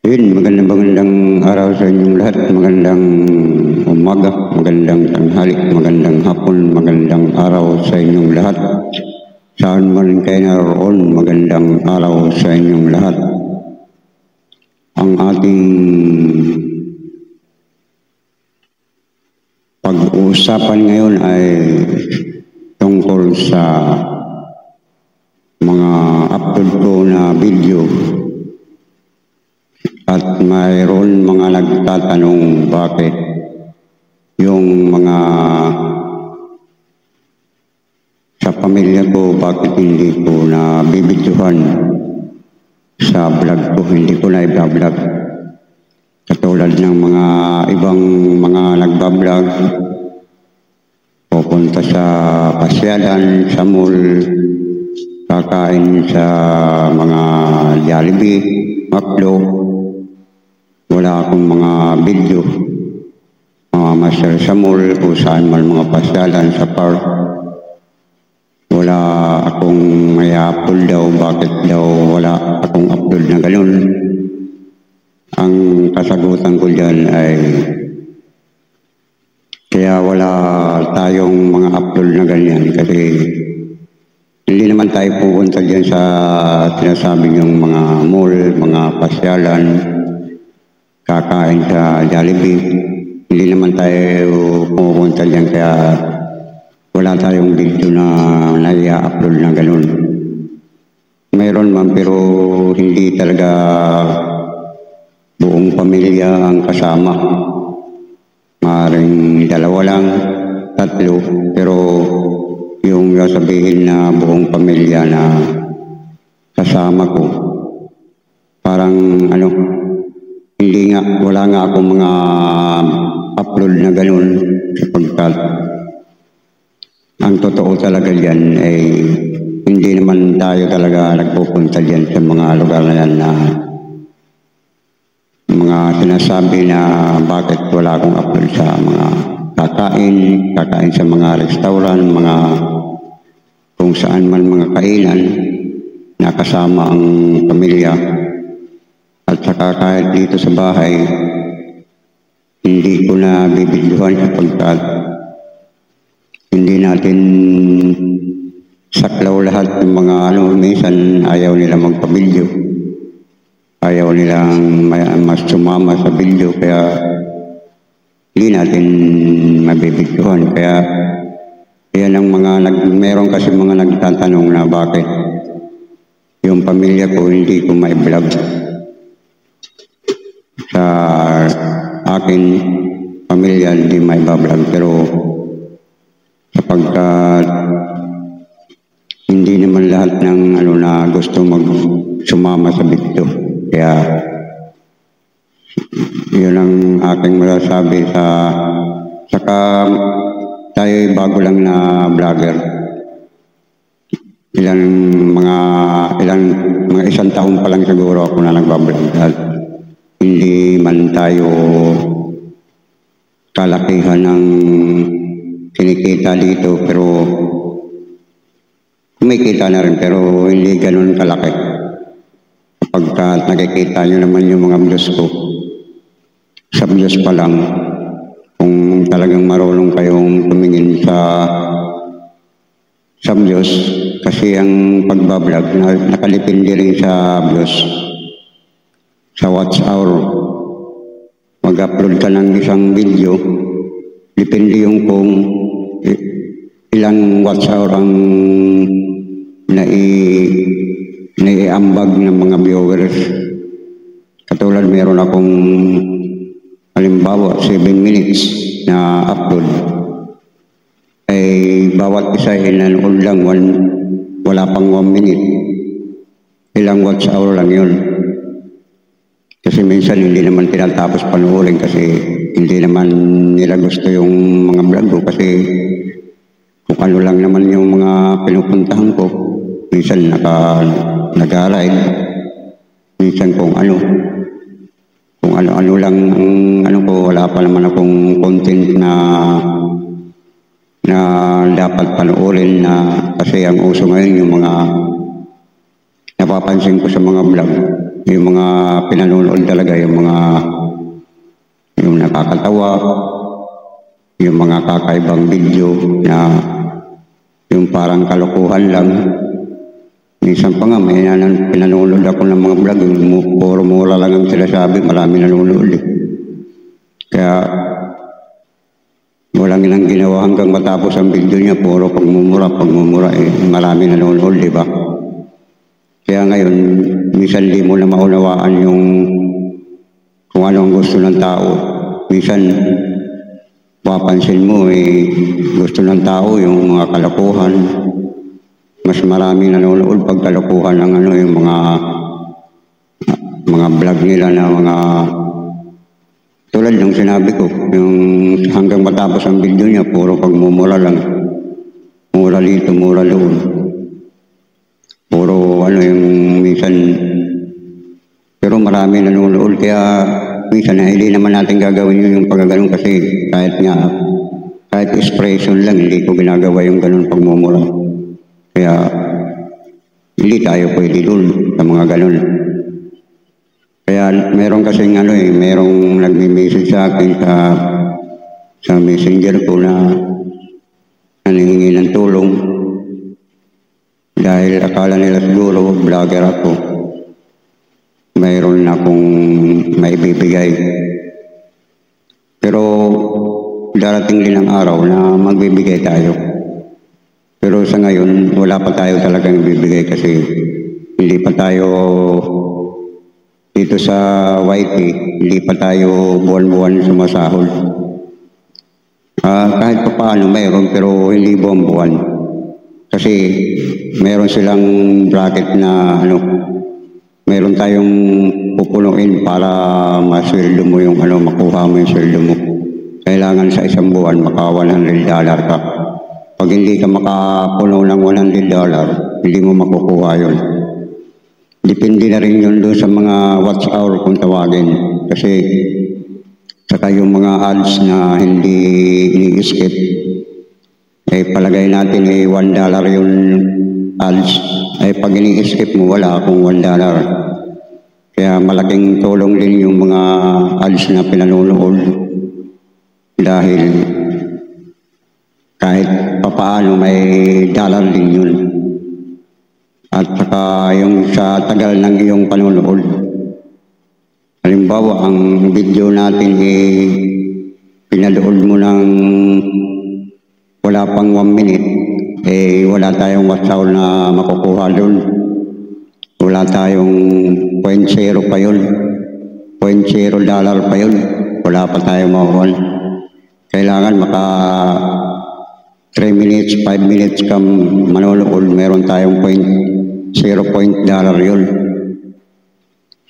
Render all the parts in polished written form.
Magandang araw sa inyong lahat. Magandang umaga, magandang tanghali, magandang hapon, magandang araw sa inyong lahat. Saan man kayo naroon, magandang araw sa inyong lahat. Ang ating pag-uusapan ngayon ay tungkol sa mga upload ko na video. At mayroon mga nagtatanong bakit yung mga sa pamilya ko, bakit hindi ko na bibidyohan sa vlog ko, hindi ko na i-vlog. Katulad ng mga ibang mga nagbablog, pupunta sa pasyalan, sa mall, kakain sa mga Jollibee, Macdo. Wala akong mga video, masyal sa mall, kung saan man mga pasyalan, sa park. Wala akong may upload daw, bakit daw wala akong upload na ganun. Ang kasagutan ko dyan ay kaya wala tayong mga upload na ganyan kasi hindi naman tayo pupunta dyan sa sinasabi yung mga mall, mga pasyalan, kakain sa Jollibee. Hindi naman tayo pupunta dyan kaya wala tayong video na nai-upload na ganun. Mayroon man pero hindi talaga buong pamilya ang kasama. Maaaring dalawa lang, tatlo, pero yung sabihin na buong pamilya na kasama ko, parang hindi nga, wala nga akong mga upload na ganun sapagkat ang totoo talaga dyan ay hindi naman tayo talaga nagpupunta dyan sa mga lugar na yan na mga sinasabi na bakit wala akong upload sa mga kakain sa mga restaurant, mga kung saan man mga kainan na kasama ang pamilya. At saka kahit dito sa bahay, hindi ko na bibidyohan sapagkat hindi natin saklaw lahat ng mga minsan ayaw nila magpabidyo. Ayaw nilang mas sumama sa video kaya hindi natin mabibidyohan. Kaya yan ang meron kasi mga nagtatanong na bakit yung pamilya ko hindi ko mai-vlog. Sa akin, pamilya hindi mai-vlog pero sapagkat hindi naman lahat ng na gusto sumama sa video. Kaya yun ang aking masasabi saka tayo bago lang na vlogger. Mga isang taon pa lang siguro ako na nagbablog at hindi man tayo kalakihan ng kinikita dito pero kumikita na rin pero hindi ganun kalaki. Pagka nakikita nyo naman yung mga views ko, sa views pa lang, kung talagang marunong kayong tumingin sa views, kasi ang pagbablog nakalipindi rin sa views, sa watch hour. Mag-upload ka ng isang video, depende yung kung ilang watch hour ang naiambag ng mga viewers. Katulad meron akong halimbawa 7 minutes na upload ay bawat isa inanood lang wala pang 1 minute. Ilang watch hour lang yun. Kasi minsan hindi naman tinatapos panoorin kasi hindi naman nila gusto yung mga vlog ko kasi kung ano lang naman yung mga pinupuntahan ko. Minsan nag-live, minsan kung ano lang ang ko, wala pa naman akong content na dapat panoorin na kasi ang uso ngayon yung mga napapansin ko sa mga vlog, yung mga pinanonood talaga, yung nakakatawa, yung mga kakaibang video na yung parang kalokohan lang. Minsan pa nga, may pinanonood ako ng mga vlog, yung puro mura lang ang sinasabi, marami nanonood eh. Kaya walang ilang ginawa hanggang matapos ang video niya, puro pagmumura eh, marami nanonood, di ba? Kaya ngayon, minsan di mo na maunawaan yung kung ano ang gusto ng tao. Minsan, papansin mo eh, gusto ng tao yung mga kalokohan. Mas marami nanonood pag kalokohan ng yung mga vlog nila na mga tulad ng sinabi ko, yung hanggang matapos ang video niya, puro pagmumura lang. Mura dito, mura doon. Puro yung minsan, pero marami nanonood, kaya minsan hindi naman natin gagawin yun yung pagkaganon kasi kahit expression lang, hindi ko ginagawa yung ganun pagmumura. Kaya hindi tayo pwede doon sa mga ganun. Kaya meron kasing merong nagme-message sa akin sa messenger ko na nangihingi ng tulong dahil akala nila siguro vlogger ako. Mayroon na akong maibibigay. Pero darating din ang araw na magbibigay tayo. Pero sa ngayon, wala pa tayo talagang ibibigay kasi hindi pa tayo dito sa YP, hindi pa tayo buwan-buwan sumasahod. Kahit pa paano mayroon pero hindi buwan-buwan. Kasi mayroon silang bracket na mayroon tayong pupunuin para masweldo mo yung makuha mo yung sweldo mo. Kailangan sa isang buwan maka $100 ka. Pag hindi ka makapuno ng $100, hindi mo makukuha yun. Depende na rin yun doon sa mga watch hour kung tawagin. Kasi saka yung mga ads na hindi ini-skip, palagay natin $1 yung ads. Pag ini-skip mo, wala akong $1. Kaya malaking tulong din yung mga ads na pinanonood. Dahil kahit papaano may dollar din yun. At saka yung sa tagal ng iyong panonood. Halimbawa, ang video natin pinanood mo ng wala pang 1 minute, wala tayong watch hour na makukuha doon. Wala tayong 0.0 pa yun. $0.0 pa yun. Wala pa tayong makukuha. Kailangan maka 3 minutes, 5 minutes kang manonood, meron tayong $0.1 yun.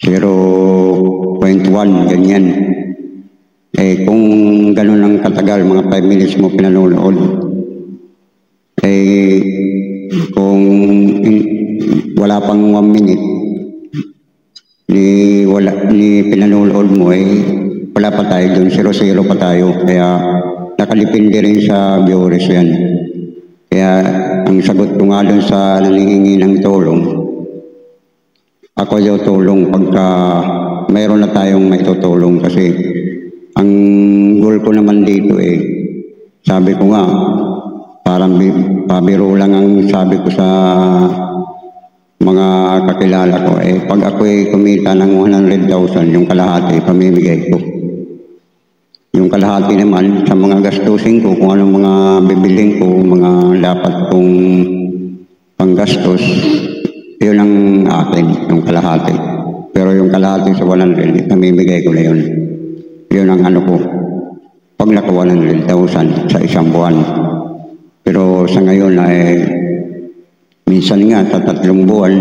0.1, ganyan. Kung ganun ang katagal, mga 5 minutes mo pinanonood, kung wala pang 1 minute, ni pinanonood mo, wala pa tayo dun, 0-0 pa tayo. Kaya nakalipindi rin sa viewers yan. Kaya ang sagot ko nga dun sa nangihingi ng tulong, ako yung tulong pagka mayroon na tayong maitutulong kasi ang goal ko naman dito sabi ko nga, parang pabiro lang ang sabi ko sa mga kakilala ko, pag ako'y kumita ng 100,000, yung kalahati, pamimigay ko. Yung kalahati naman sa mga gastusin ko, kung anong mga bibiling ko, mga dapat kong panggastos, yun ang akin, yung kalahati. Pero yung kalahati sa 100, namimigay ko na yun. Yun ang ko, pag naka 100,000 sa isang buwan. Pero sa ngayon minsan nga sa 3 buwan,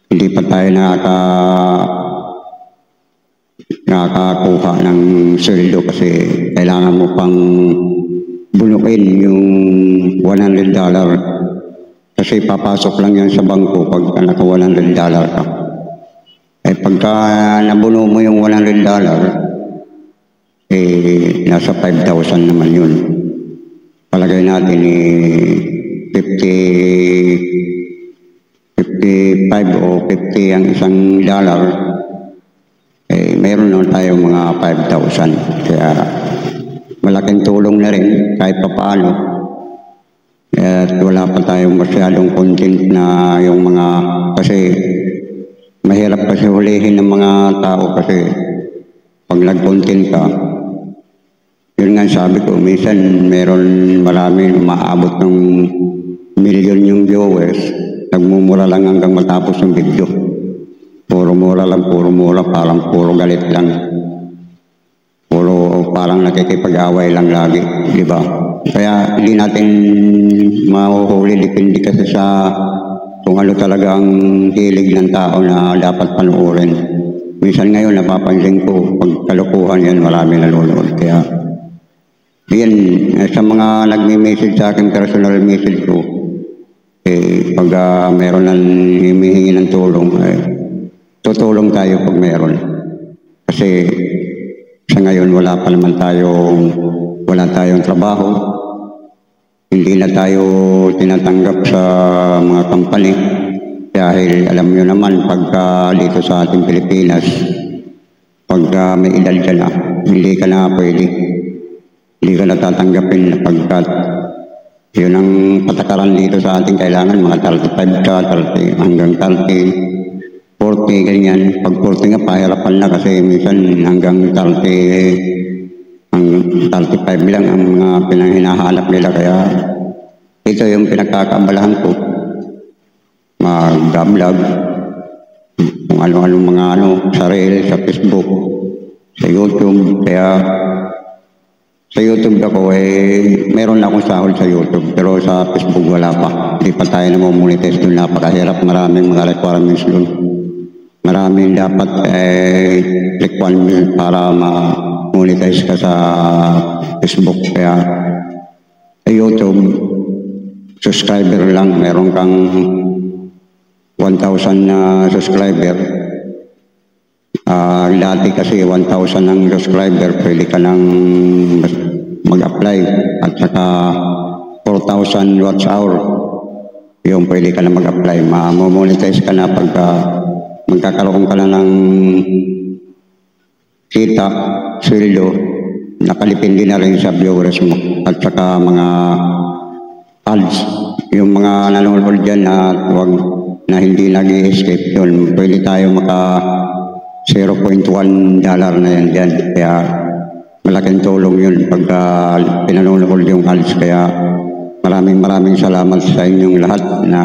hindi pa tayo nakakakuha ng sweldo kasi kailangan mo pang bunukin yung $100. Kasi papasok lang yan sa bangko pag naka $100 ka. Pagka nabuno mo yung $100, nasa 5,000 naman yun. Palagay natin 55 o 50 ang isang dollar, meron na tayo mga 5,000. Kaya malaking tulong na rin kahit papaano. At wala pa tayong masyadong content na yung mga, kasi mahirap kasi hulihin ng mga tao kasi pag nag-content ka, yun nga sabi ko, minsan meron marami umaabot ng milyon yung viewers, nagmumura lang hanggang matapos yung video. Puro mura lang, puro mura, parang puro galit lang. Puro parang nakikipag-away lang lagi, di ba? Kaya hindi natin mahuhuli, depende kasi sa kung ano talaga ang hilig ng tao na dapat panuorin. Minsan ngayon napapansin ko, pag kalukuhan yan, marami nanonood. Kaya yan, sa mga nagme-message sa akin, personal message ko, pag meron nang humihingi ng tulong, tutulong tayo pag meron. Kasi sa ngayon wala pa naman tayong trabaho. Hindi na tayo tinatanggap sa mga company. Dahil alam nyo naman, pagka dito sa ating Pilipinas, pagka may edad ka na, hindi ka na pwede. Hindi ka natatanggapin pagkat yun ang patakaran dito sa ating kailangan, mga 35 ka, 30, hanggang 30, 40, ganyan. Pag 40 nga, pahirapan na kasi minsan hanggang 30, ang 35 lang ang mga pinahinahanap nila. Kaya ito yung pinagkakaabalahan ko. Mag-vlog, kung ano-anong mga sa Reel, sa Facebook, sa YouTube. Kaya sa YouTube ako, meron na akong sahod sa YouTube, pero sa Facebook wala pa. Hindi pa tayo namumonitor doon, napakahirap, maraming mga requirements doon. Maraming dapat requirements para ma-monetize ka sa Facebook. Kaya sa YouTube, subscriber lang, meron kang 1,000 na subscriber. Dati kasi 1,000 ang subscriber, pwede ka nang mag-apply. At saka 4,000 watch hour, yung pwede ka na mag-apply. Ma-monetize ka na pagka magkakaroon ka na ng kita, sweldo, nakalipindi na rin sa viewers mo. At saka mga ads, yung mga nanonood dyan na hindi nag-i-escape yun, pwede tayo maka $0.1 na yan dyan. Kaya malaking tulong yun pagka pinanonood yung ads. Kaya maraming salamat sa inyong lahat na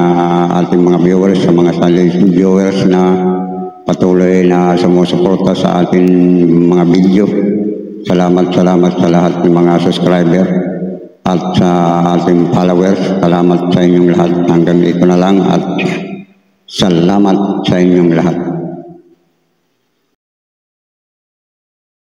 ating mga viewers, sa mga silent viewers na patuloy na sumusuporta sa ating mga video. Salamat sa lahat ng mga subscriber at sa ating followers. Salamat sa inyong lahat. Hanggang dito na lang at salamat sa inyong lahat.